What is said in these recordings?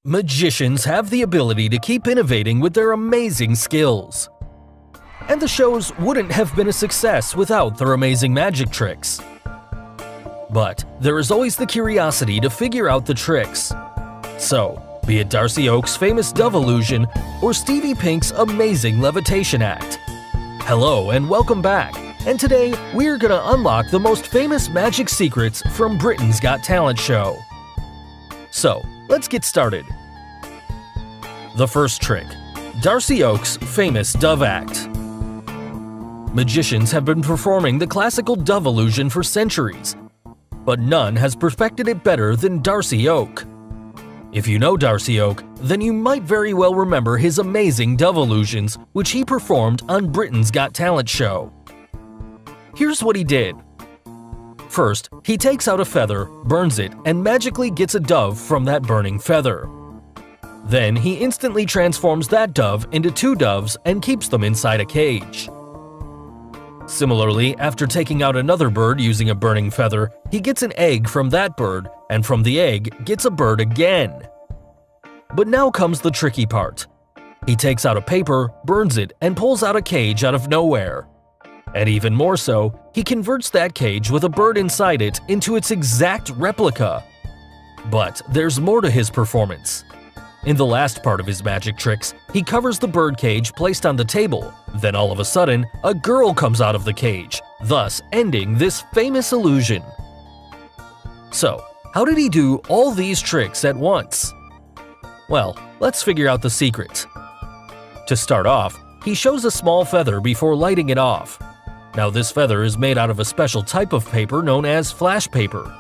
Magicians have the ability to keep innovating with their amazing skills. And the shows wouldn't have been a success without their amazing magic tricks. But there is always the curiosity to figure out the tricks. So, be it Darcy Oak's famous dove illusion or Stevie Pink's amazing levitation act. Hello and welcome back, and today we're gonna unlock the most famous magic secrets from Britain's Got Talent show. So, let's get started. The first trick, Darcy Oak's famous dove act. Magicians have been performing the classical dove illusion for centuries, but none has perfected it better than Darcy Oak. If you know Darcy Oak, then you might very well remember his amazing dove illusions which he performed on Britain's Got Talent show. Here's what he did. First, he takes out a feather, burns it, and magically gets a dove from that burning feather. Then he instantly transforms that dove into two doves and keeps them inside a cage. Similarly, after taking out another bird using a burning feather, he gets an egg from that bird, and from the egg gets a bird again. But now comes the tricky part. He takes out a paper, burns it, and pulls out a cage out of nowhere. And even more so, he converts that cage with a bird inside it into its exact replica. But there's more to his performance. In the last part of his magic tricks, he covers the bird cage placed on the table. Then all of a sudden, a girl comes out of the cage, thus ending this famous illusion. So, how did he do all these tricks at once? Well, let's figure out the secret. To start off, he shows a small feather before lighting it off. Now this feather is made out of a special type of paper known as flash paper.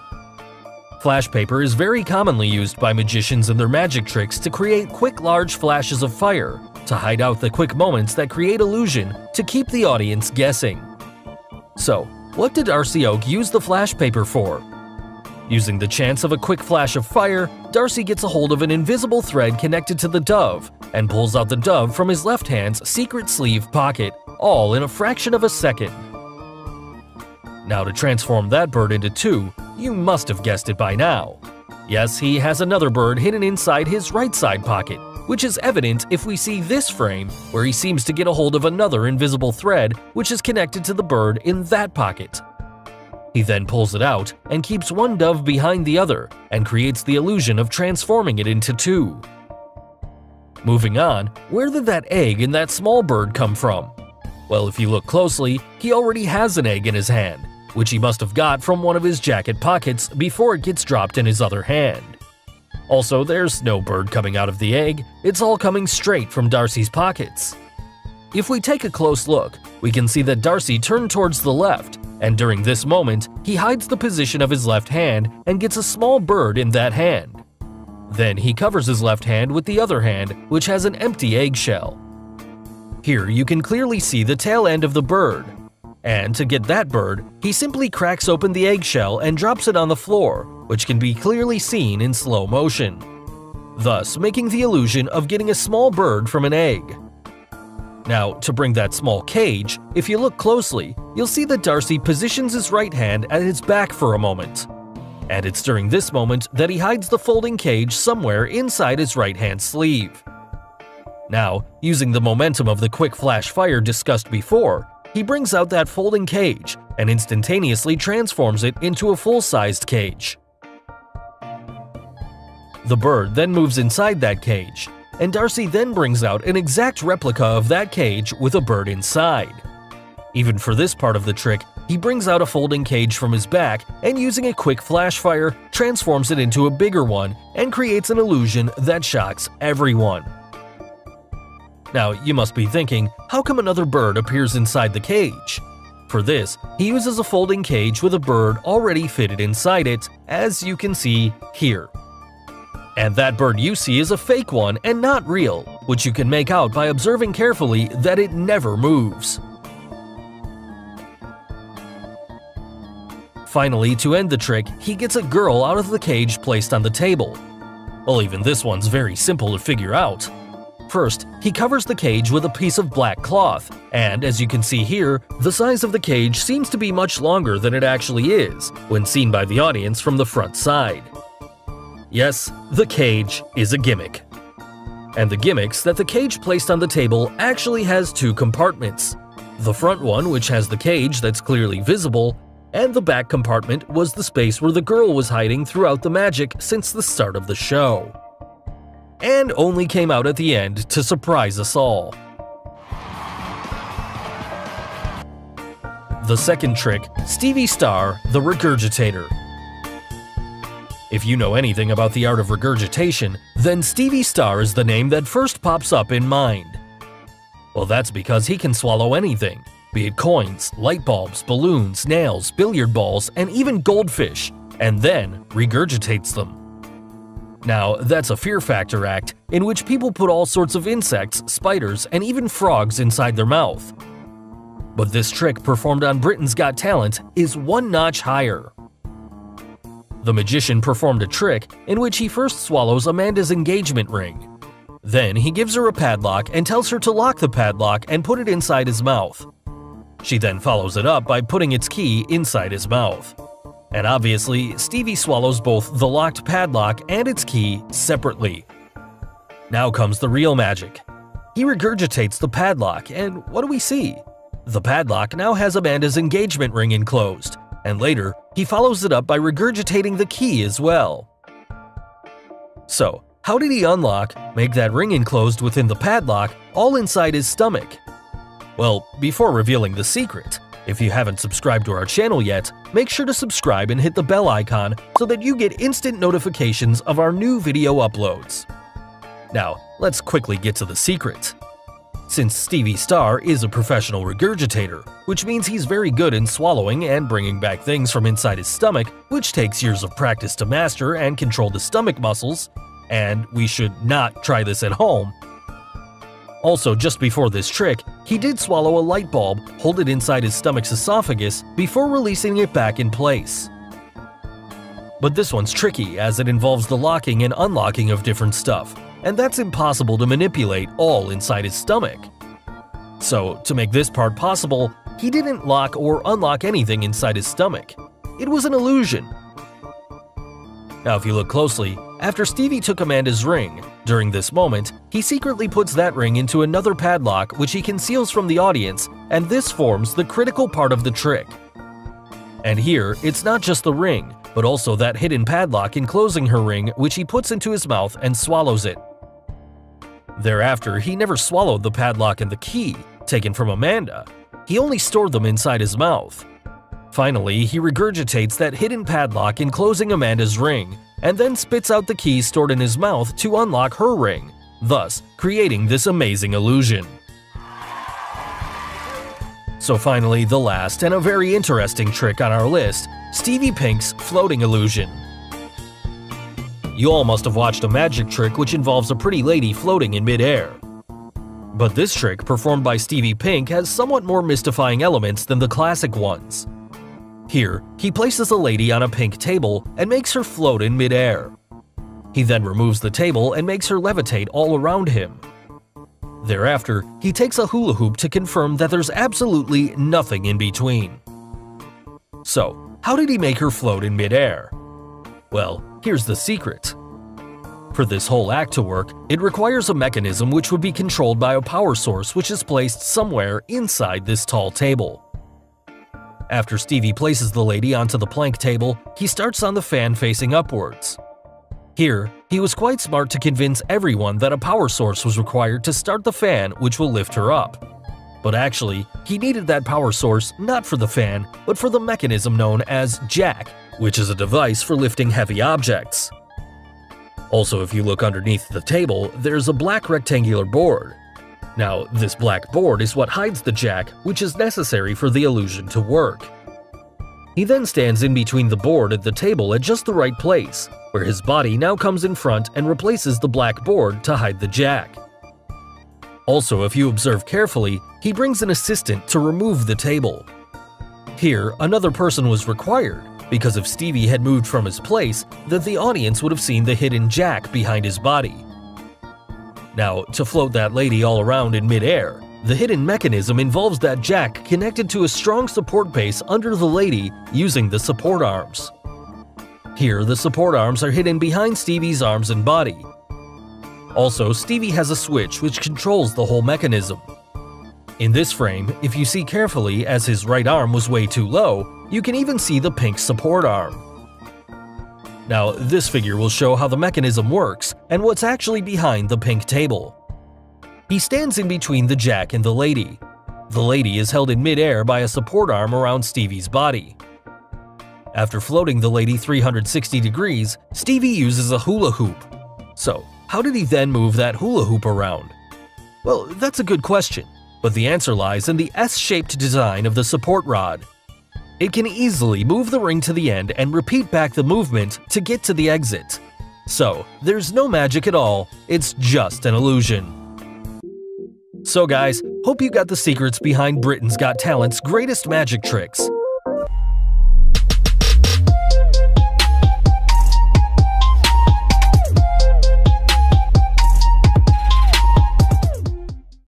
Flash paper is very commonly used by magicians in their magic tricks to create quick large flashes of fire, to hide out the quick moments that create illusion to keep the audience guessing. So, what did Darcy Oak use the flash paper for? Using the chance of a quick flash of fire, Darcy gets a hold of an invisible thread connected to the dove and pulls out the dove from his left hand's secret sleeve pocket, all in a fraction of a second. Now to transform that bird into two, you must have guessed it by now. Yes, he has another bird hidden inside his right side pocket, which is evident if we see this frame where he seems to get a hold of another invisible thread which is connected to the bird in that pocket. He then pulls it out and keeps one dove behind the other and creates the illusion of transforming it into two. Moving on, where did that egg in that small bird come from? Well, if you look closely, he already has an egg in his hand, which he must have got from one of his jacket pockets before it gets dropped in his other hand. Also, there's no bird coming out of the egg, it's all coming straight from Darcy's pockets. If we take a close look, we can see that Darcy turned towards the left, and during this moment, he hides the position of his left hand and gets a small bird in that hand. Then he covers his left hand with the other hand, which has an empty eggshell. Here you can clearly see the tail end of the bird. And to get that bird, he simply cracks open the eggshell and drops it on the floor, which can be clearly seen in slow motion, thus making the illusion of getting a small bird from an egg. Now, to bring that small cage, if you look closely, you'll see that Darcy positions his right hand at his back for a moment. And it's during this moment that he hides the folding cage somewhere inside his right hand sleeve. Now, using the momentum of the quick flash fire discussed before, he brings out that folding cage and instantaneously transforms it into a full-sized cage. The bird then moves inside that cage, and Darcy then brings out an exact replica of that cage with a bird inside. Even for this part of the trick, he brings out a folding cage from his back and using a quick flash fire, transforms it into a bigger one and creates an illusion that shocks everyone. Now, you must be thinking, how come another bird appears inside the cage? For this, he uses a folding cage with a bird already fitted inside it, as you can see here. And that bird you see is a fake one and not real, which you can make out by observing carefully that it never moves. Finally, to end the trick, he gets a girl out of the cage placed on the table. Well, even this one's very simple to figure out. First, he covers the cage with a piece of black cloth, and as you can see here, the size of the cage seems to be much longer than it actually is, when seen by the audience from the front side. Yes, the cage is a gimmick. And the gimmicks that the cage placed on the table actually has two compartments. The front one, which has the cage that's clearly visible, and the back compartment was the space where the girl was hiding throughout the magic since the start of the show. And only came out at the end to surprise us all. The second trick, Stevie Star, the regurgitator. If you know anything about the art of regurgitation, then Stevie Star is the name that first pops up in mind. Well, that's because he can swallow anything, be it coins, light bulbs, balloons, nails, billiard balls, and even goldfish, and then regurgitates them. Now, that's a Fear Factor act in which people put all sorts of insects, spiders, and even frogs inside their mouth. But this trick performed on Britain's Got Talent is one notch higher. The magician performed a trick in which he first swallows Amanda's engagement ring. Then he gives her a padlock and tells her to lock the padlock and put it inside his mouth. She then follows it up by putting its key inside his mouth. And obviously, Stevie swallows both the locked padlock and its key separately. Now comes the real magic. He regurgitates the padlock, and what do we see? The padlock now has Amanda's engagement ring enclosed, and later, he follows it up by regurgitating the key as well. So, how did he unlock, make that ring enclosed within the padlock, all inside his stomach? Well, before revealing the secret, if you haven't subscribed to our channel yet, make sure to subscribe and hit the bell icon so that you get instant notifications of our new video uploads. Now, let's quickly get to the secret. Since Stevie Star is a professional regurgitator, which means he's very good in swallowing and bringing back things from inside his stomach, which takes years of practice to master and control the stomach muscles, and we should not try this at home. Also, just before this trick, he did swallow a light bulb, hold it inside his stomach's esophagus before releasing it back in place. But this one's tricky as it involves the locking and unlocking of different stuff, and that's impossible to manipulate all inside his stomach. So, to make this part possible, he didn't lock or unlock anything inside his stomach. It was an illusion. Now, if you look closely, after Stevie took Amanda's ring, during this moment, he secretly puts that ring into another padlock which he conceals from the audience, and this forms the critical part of the trick. And here, it's not just the ring, but also that hidden padlock enclosing her ring which he puts into his mouth and swallows it. Thereafter, he never swallowed the padlock and the key, taken from Amanda. He only stored them inside his mouth. Finally, he regurgitates that hidden padlock enclosing Amanda's ring, and then spits out the key stored in his mouth to unlock her ring, thus creating this amazing illusion. So finally, the last and a very interesting trick on our list, Stevie Pink's floating illusion. You all must have watched a magic trick which involves a pretty lady floating in midair. But this trick performed by Stevie Pink has somewhat more mystifying elements than the classic ones. Here, he places a lady on a pink table and makes her float in midair. He then removes the table and makes her levitate all around him. Thereafter, he takes a hula hoop to confirm that there's absolutely nothing in between. So, how did he make her float in midair? Well, here's the secret. For this whole act to work, it requires a mechanism which would be controlled by a power source which is placed somewhere inside this tall table. After Stevie places the lady onto the plank table, he starts on the fan facing upwards. Here, he was quite smart to convince everyone that a power source was required to start the fan which will lift her up. But actually, he needed that power source not for the fan, but for the mechanism known as jack, which is a device for lifting heavy objects. Also, if you look underneath the table, there's a black rectangular board. Now, this black board is what hides the jack, which is necessary for the illusion to work. He then stands in between the board and the table at just the right place, where his body now comes in front and replaces the black board to hide the jack. Also, if you observe carefully, he brings an assistant to remove the table. Here, another person was required, because if Stevie had moved from his place, then the audience would have seen the hidden jack behind his body. Now, to float that lady all around in midair, the hidden mechanism involves that jack connected to a strong support base under the lady using the support arms. Here, the support arms are hidden behind Stevie's arms and body. Also, Stevie has a switch which controls the whole mechanism. In this frame, if you see carefully, as his right arm was way too low, you can even see the pink support arm. Now, this figure will show how the mechanism works and what's actually behind the pink table. He stands in between the jack and the lady. The lady is held in mid-air by a support arm around Stevie's body. After floating the lady 360 degrees, Stevie uses a hula hoop. So, how did he then move that hula hoop around? Well, that's a good question, but the answer lies in the S-shaped design of the support rod. It can easily move the ring to the end and repeat back the movement to get to the exit. So, there's no magic at all, it's just an illusion. So guys, hope you got the secrets behind Britain's Got Talent's greatest magic tricks.